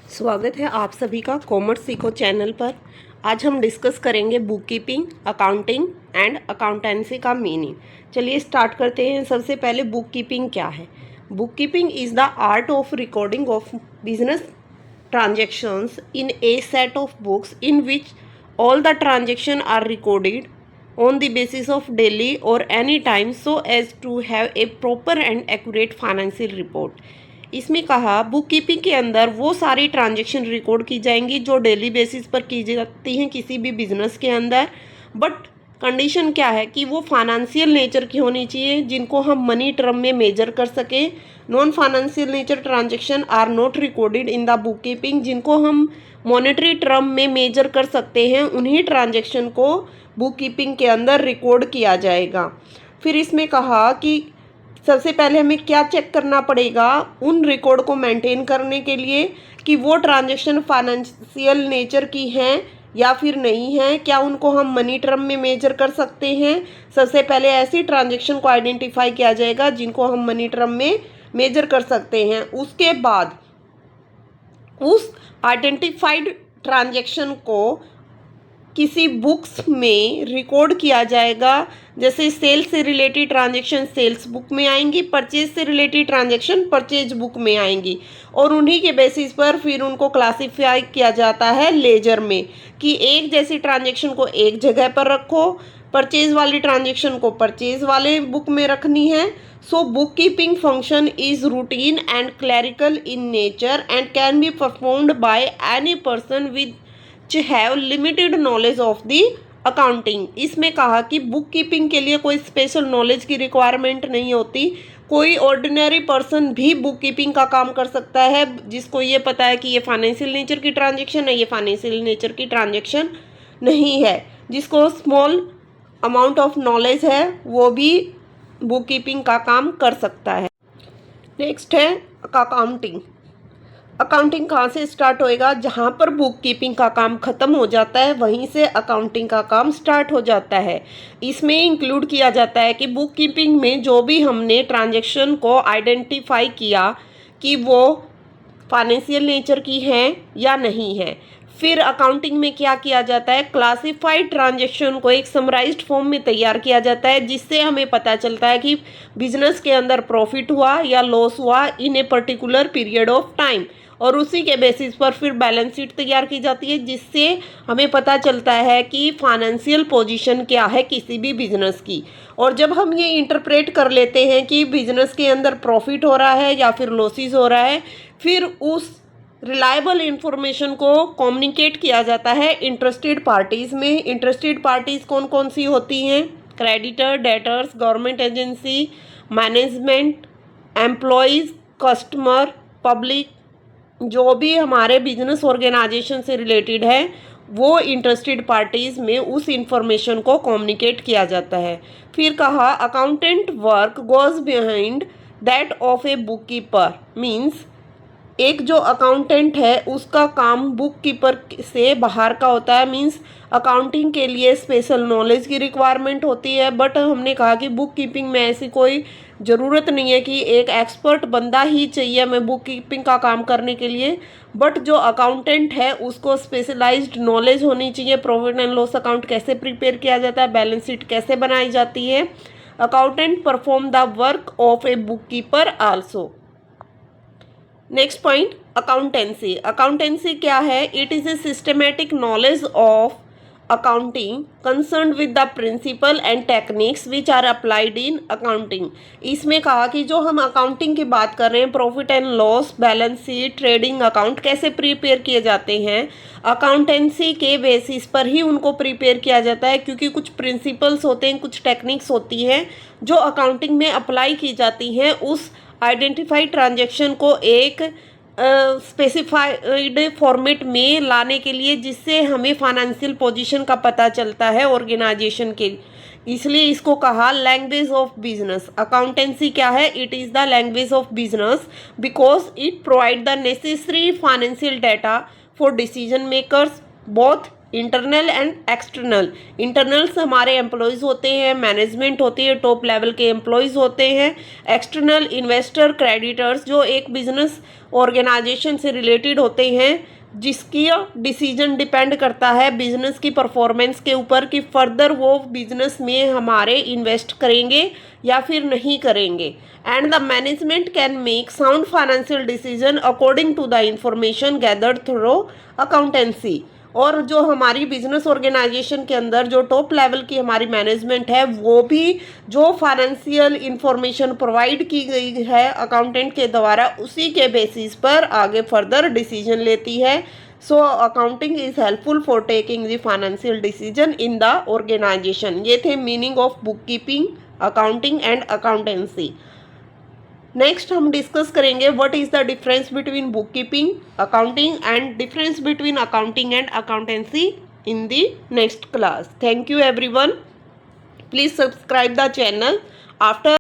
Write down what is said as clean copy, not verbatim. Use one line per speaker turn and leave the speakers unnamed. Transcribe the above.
स्वागत है आप सभी का कॉमर्स सीखो चैनल पर। आज हम डिस्कस करेंगे bookkeeping, accounting and accountancy का मीनिंग। चलिए स्टार्ट करते हैं। सबसे पहले बुक कीपिंग क्या है। Bookkeeping is the art of recording of business transactions in a set of books in which all the transaction are recorded on the basis of daily or any time so as to have a proper and accurate financial report। इसमें कहा book keeping के अंदर वो सारी transaction record की जाएंगी जो daily basis पर की जाती हैं किसी भी बिजनेस के अंदर। बट कंडीशन क्या है कि वो फाइनेंशियल नेचर की होनी चाहिए जिनको हम मनी टर्म में मेजर कर सकें। Non financial nature transaction are not recorded in the bookkeeping. जिनको हम मॉनेटरी टर्म में मेजर कर सकते हैं उन्हीं ट्रांजेक्शन को बुक कीपिंग के अंदर रिकॉर्ड किया जाएगा। फिर इसमें कहा कि सबसे पहले हमें क्या चेक करना पड़ेगा उन रिकॉर्ड को मेंटेन करने के लिए कि वो ट्रांजैक्शन फाइनेंशियल नेचर की हैं या फिर नहीं है, क्या उनको हम मनी टर्म में मेजर कर सकते हैं। सबसे पहले ऐसी ट्रांजैक्शन को आइडेंटिफाई किया जाएगा जिनको हम मनी टर्म में मेजर कर सकते हैं। उसके बाद उस आइडेंटिफाइड ट्रांजैक्शन को किसी बुक्स में रिकॉर्ड किया जाएगा। जैसे सेल्स से रिलेटेड ट्रांजैक्शन सेल्स बुक में आएंगी, परचेज से रिलेटेड ट्रांजैक्शन परचेज बुक में आएंगी और उन्हीं के बेसिस पर फिर उनको क्लासिफाई किया जाता है लेजर में कि एक जैसी ट्रांजैक्शन को एक जगह पर रखो, परचेज वाली ट्रांजैक्शन को परचेज वाले बुक में रखनी है। So book keeping function is routine and clerical in nature and can be performed by any person with have limited knowledge of the accounting. इसमें कहा कि बुक कीपिंग के लिए कोई स्पेशल नॉलेज की रिक्वायरमेंट नहीं होती। कोई ऑर्डिनरी पर्सन भी बुक कीपिंग का काम कर सकता है जिसको ये पता है कि ये फाइनेंशियल नेचर की ट्रांजैक्शन है, ये फाइनेंशियल नेचर की ट्रांजैक्शन नहीं है। जिसको स्मॉल अमाउंट ऑफ नॉलेज है वो भी बुक कीपिंग का काम कर सकता है। नेक्स्ट है अकाउंटिंग। अकाउंटिंग कहाँ से स्टार्ट होएगा, जहाँ पर बुक कीपिंग का काम ख़त्म हो जाता है वहीं से अकाउंटिंग का काम स्टार्ट हो जाता है। इसमें इंक्लूड किया जाता है कि बुक कीपिंग में जो भी हमने ट्रांजैक्शन को आइडेंटिफाई किया कि वो फाइनेंशियल नेचर की हैं या नहीं है। फिर अकाउंटिंग में क्या किया जाता है, क्लासिफाइड ट्रांजैक्शन को एक समराइज्ड फॉर्म में तैयार किया जाता है जिससे हमें पता चलता है कि बिजनेस के अंदर प्रॉफिट हुआ या लॉस हुआ in a particular period of time. और उसी के बेसिस पर फिर बैलेंस शीट तैयार की जाती है जिससे हमें पता चलता है कि फाइनेंशियल पोजीशन क्या है किसी भी बिजनेस की। और जब हम ये इंटरप्रेट कर लेते हैं कि बिजनेस के अंदर प्रॉफिट हो रहा है या फिर लॉसेस हो रहा है, फिर उस रिलायबल इंफॉर्मेशन को कम्युनिकेट किया जाता है इंटरेस्टेड पार्टीज़ में। इंटरेस्टेड पार्टीज़ कौन कौन सी होती हैं, creditor, debtors, government agency, management, employees, customer, public. जो भी हमारे बिजनेस ऑर्गेनाइजेशन से रिलेटेड है वो इंटरेस्टेड पार्टीज़ में उस इंफॉर्मेशन को कम्युनिकेट किया जाता है। फिर कहा accountant work goes behind that of a book keeper. Means एक जो अकाउंटेंट है उसका काम बुक कीपर से बाहर का होता है। मीन्स अकाउंटिंग के लिए स्पेशल नॉलेज की रिक्वायरमेंट होती है, बट हमने कहा कि बुक कीपिंग में ऐसी कोई ज़रूरत नहीं है कि एक एक्सपर्ट बंदा ही चाहिए हमें बुक कीपिंग का काम करने के लिए। बट जो अकाउंटेंट है उसको स्पेशलाइज्ड नॉलेज होनी चाहिए। प्रॉफिट एंड लॉस अकाउंट कैसे प्रिपेयर किया जाता है, बैलेंस शीट कैसे बनाई जाती है। Accountant perform the work of a bookkeeper also. Next point accountancy. Accountancy क्या है, it is a systematic knowledge of accounting concern with the principle and techniques which are applied in accounting. इसमें कहा कि जो हम accounting की बात कर रहे हैं, profit and loss, balance sheet, trading account कैसे प्रिपेयर किए जाते हैं, अकाउंटेंसी के बेसिस पर ही उनको प्रिपेयर किया जाता है क्योंकि कुछ प्रिंसिपल्स होते हैं, कुछ टेक्निक्स होती हैं जो अकाउंटिंग में अप्लाई की जाती हैं उस आइडेंटिफाइड ट्रांजैक्शन को एक स्पेसिफाइड फॉर्मेट में लाने के लिए जिससे हमें फाइनेंशियल पोजीशन का पता चलता है ऑर्गेनाइजेशन के। इसलिए इसको कहा लैंग्वेज ऑफ बिजनेस। अकाउंटेंसी क्या है, it is the language of business because it provide the necessary financial data for decision makers both internal and external. Internals हमारे एम्प्लॉयज़ होते हैं, मैनेजमेंट होती है, टॉप लेवल के एम्प्लॉयज़ होते हैं। एक्सटर्नल इन्वेस्टर, क्रेडिटर्स, जो एक बिजनेस ऑर्गेनाइजेशन से रिलेटेड होते हैं, जिसकी डिसीजन डिपेंड करता है बिजनेस की परफॉर्मेंस के ऊपर कि फर्दर वो बिजनेस में हमारे इन्वेस्ट करेंगे या फिर नहीं करेंगे। And the management can make sound financial decision according to the information gathered through accountancy. और जो हमारी बिजनेस ऑर्गेनाइजेशन के अंदर जो टॉप लेवल की हमारी मैनेजमेंट है, वो भी जो फाइनेंशियल इंफॉर्मेशन प्रोवाइड की गई है अकाउंटेंट के द्वारा, उसी के बेसिस पर आगे फर्दर डिसीजन लेती है। So accounting is helpful for taking the financial decision in the organisation. ये थे meaning of bookkeeping, accounting and accountancy. Next हम डिस्कस करेंगे what is the difference between bookkeeping, accounting and difference between accounting and accountancy in the next class. Thank you everyone, please subscribe the channel. After